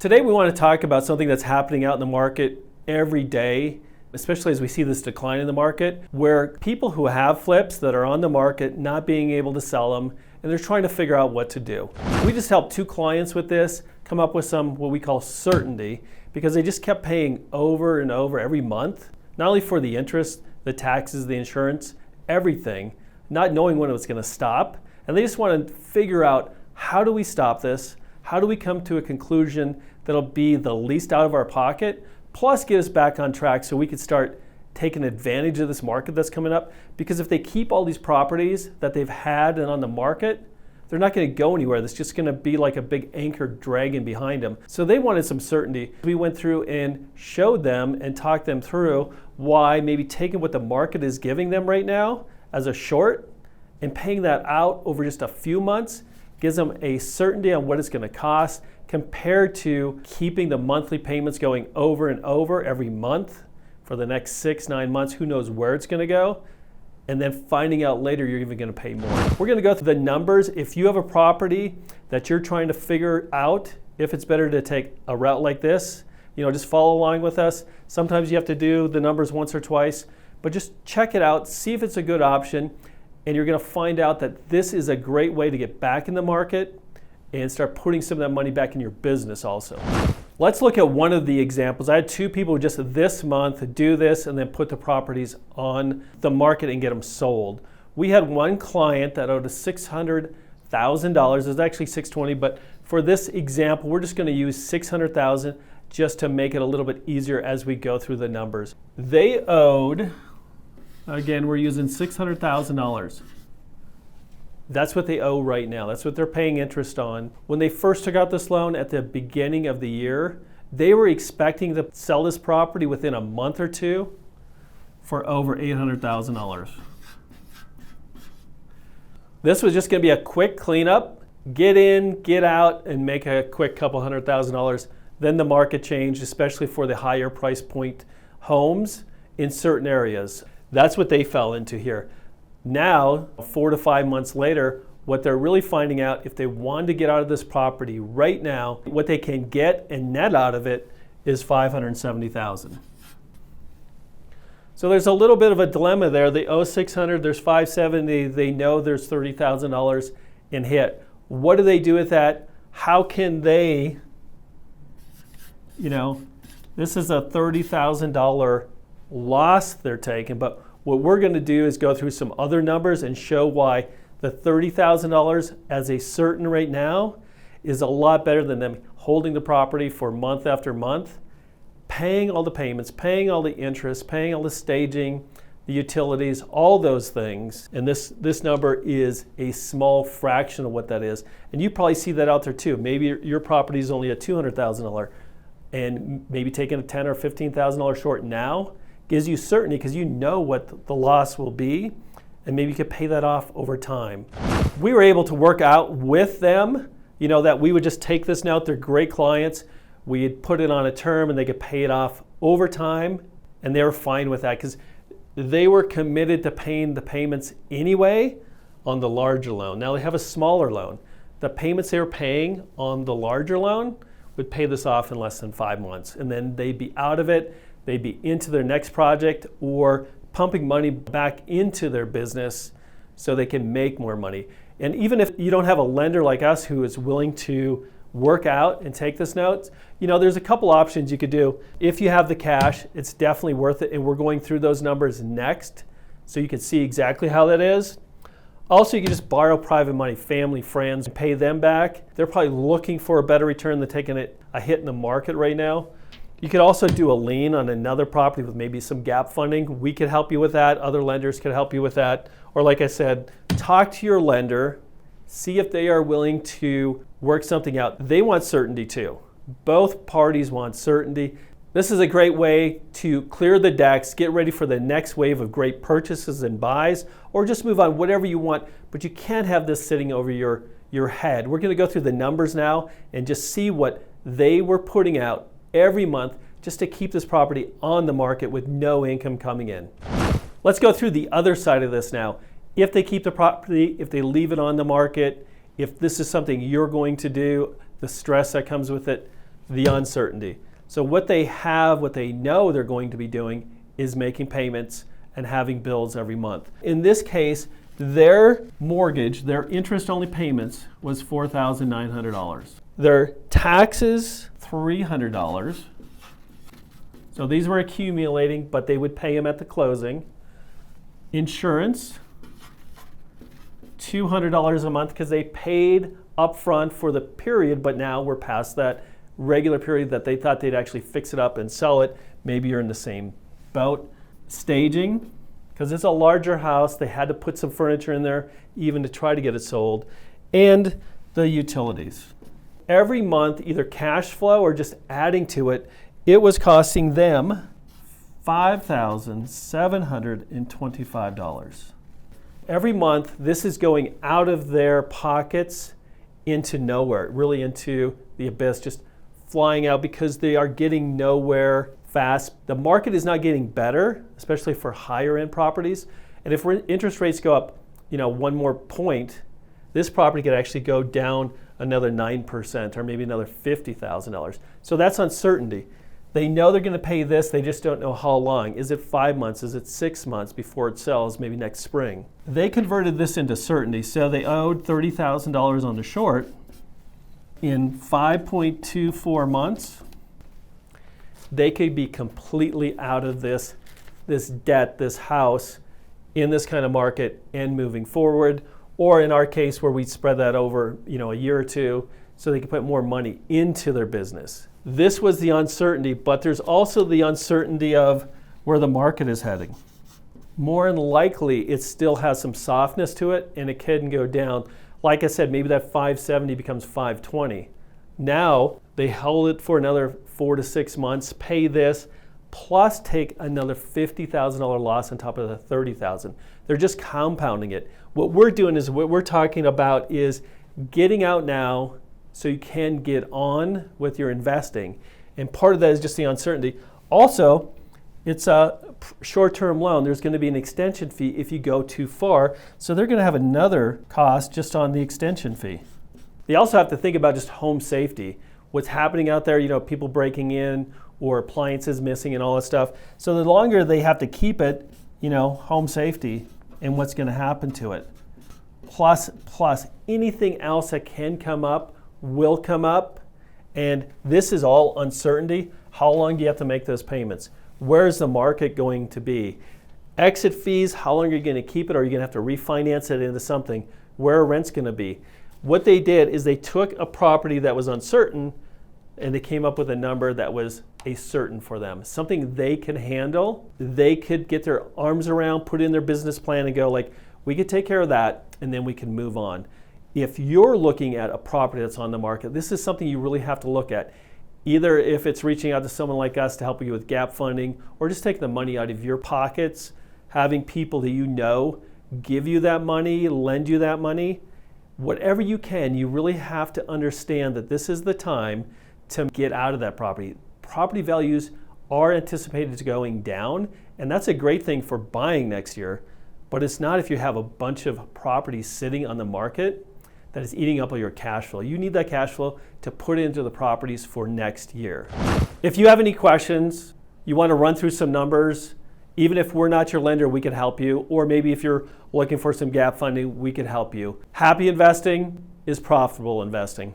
Today we want to talk about something that's happening out in the market every day, especially as we see this decline in the market, where people who have flips that are on the market not being able to sell them, and they're trying to figure out what to do. We just helped 2 clients with this, come up with some what we call certainty, because they just kept paying over and over every month, not only for the interest, the taxes, the insurance, everything, not knowing when it was going to stop. And they just want to figure out, how do we stop this? How do we come to a conclusion that'll be the least out of our pocket, plus get us back on track so we could start taking advantage of this market that's coming up? Because if they keep all these properties that they've had and on the market, they're not going to go anywhere. That's just going to be like a big anchor dragging behind them. So they wanted some certainty. We went through and showed them and talked them through why maybe taking what the market is giving them right now as a short and paying that out over just a few months gives them a certainty on what it's going to cost compared to keeping the monthly payments going over and over every month for the next 6-9 months. Who knows where it's going to go? And then finding out later you're even going to pay more. We're going to go through the numbers. If you have a property that you're trying to figure out if it's better to take a route like this, just follow along with us. Sometimes you have to do the numbers once or twice, but just check it out, see if it's a good option, and you're going to find out that this is a great way to get back in the market and start putting some of that money back in your business also. Let's look at one of the examples. I had 2 people just this month do this and then put the properties on the market and get them sold. We had one client that owed us $600,000. It was actually $620,000, but for this example, we're just going to use $600,000 just to make it a little bit easier as we go through the numbers. They owed, again, we're using $600,000. That's what they owe right now. That's what they're paying interest on. When they first took out this loan at the beginning of the year, they were expecting to sell this property within a month or 2 for over $800,000. This was just going to be a quick cleanup, get in, get out, and make a quick couple $100,000. Then the market changed, especially for the higher price point homes in certain areas. That's what they fell into here. Now, 4 to 5 months later, what they're really finding out, if they wanted to get out of this property right now, what they can get and net out of it is $570,000. So there's a little bit of a dilemma there. They owe $600,000, there's $570,000, they know there's $30,000 in hit. What do they do with that? How can they, this is a $30,000 loss they're taking, but what we're going to do is go through some other numbers and show why the $30,000 as a certain right now is a lot better than them holding the property for month after month, paying all the payments, paying all the interest, paying all the staging, the utilities, all those things. And this number is a small fraction of what that is. And you probably see that out there too. Maybe your property is only a $200,000 and maybe taking a $10,000 or $15,000 short now gives you certainty because you know what the loss will be, and maybe you could pay that off over time. We were able to work out with them, that we would just take this note. They're great clients. We'd put it on a term and they could pay it off over time, and they were fine with that because they were committed to paying the payments anyway on the larger loan. Now they have a smaller loan. The payments they were paying on the larger loan would pay this off in less than 5 months, and then they'd be out of it. They'd be into their next project or pumping money back into their business so they can make more money. And even if you don't have a lender like us who is willing to work out and take this note, there's a couple options you could do. If you have the cash, it's definitely worth it, and we're going through those numbers next so you can see exactly how that is. Also, you can just borrow private money, family, friends, and pay them back. They're probably looking for a better return than taking a hit in the market right now. You could also do a lien on another property with maybe some gap funding. We could help you with that. Other lenders could help you with that. Or like I said, talk to your lender, see if they are willing to work something out. They want certainty too. Both parties want certainty. This is a great way to clear the decks, get ready for the next wave of great purchases and buys, or just move on, whatever you want, but you can't have this sitting over your head. We're going to go through the numbers now and just see what they were putting out every month just to keep this property on the market with no income coming in. Let's go through the other side of this now. If they keep the property, if they leave it on the market, if this is something you're going to do, the stress that comes with it, the uncertainty. So what they have, what they know they're going to be doing is making payments and having bills every month. In this case, their mortgage, their interest-only payments was $4,900. Their taxes, $300. So these were accumulating, but they would pay them at the closing. Insurance, $200 a month because they paid upfront for the period, but now we're past that regular period that they thought they'd actually fix it up and sell it. Maybe you're in the same boat. Staging, because it's a larger house, they had to put some furniture in there even to try to get it sold. And the utilities. Every month, either cash flow or just adding to it, it was costing them $5,725. Every month, this is going out of their pockets into nowhere, really into the abyss, just flying out because they are getting nowhere fast. The market is not getting better, especially for higher end properties. And if interest rates go up, one more point, this property could actually go down another 9% or maybe another $50,000. So that's uncertainty. They know they're going to pay this, they just don't know how long. Is it 5 months? Is it 6 months before it sells, maybe next spring? They converted this into certainty. So they owed $30,000 on the short. In 5.24 months, they could be completely out of this debt, this house, in this kind of market and moving forward. Or in our case, where we spread that over a year or two, so they could put more money into their business. This was the uncertainty, but there's also the uncertainty of where the market is heading. More than likely, it still has some softness to it, and it can go down. Like I said, maybe that 570 becomes 520. Now, they hold it for another 4 to 6 months, pay this, plus take another $50,000 loss on top of the $30,000. They're just compounding it. What we're doing is, what we're talking about is getting out now so you can get on with your investing. And part of that is just the uncertainty. Also, it's a short-term loan. There's going to be an extension fee if you go too far. So they're going to have another cost just on the extension fee. They also have to think about just home safety. What's happening out there, people breaking in or appliances missing and all that stuff. So the longer they have to keep it, home safety and what's going to happen to it. Plus anything else that can come up will come up. And this is all uncertainty. How long do you have to make those payments? Where's the market going to be? Exit fees, how long are you going to keep it? Or are you going to have to refinance it into something? Where are rents going to be? What they did is they took a property that was uncertain and they came up with a number that was a certain for them. Something they can handle, they could get their arms around, put in their business plan and go we could take care of that and then we can move on. If you're looking at a property that's on the market, this is something you really have to look at. Either if it's reaching out to someone like us to help you with gap funding or just taking the money out of your pockets, having people that give you that money, lend you that money. Whatever you can, you really have to understand that this is the time to get out of that property. Property values are anticipated to going down, and that's a great thing for buying next year, but it's not if you have a bunch of properties sitting on the market that is eating up all your cash flow. You need that cash flow to put into the properties for next year. If you have any questions, you want to run through some numbers, even if we're not your lender, we can help you. Or maybe if you're looking for some gap funding, we can help you. Happy investing is profitable investing.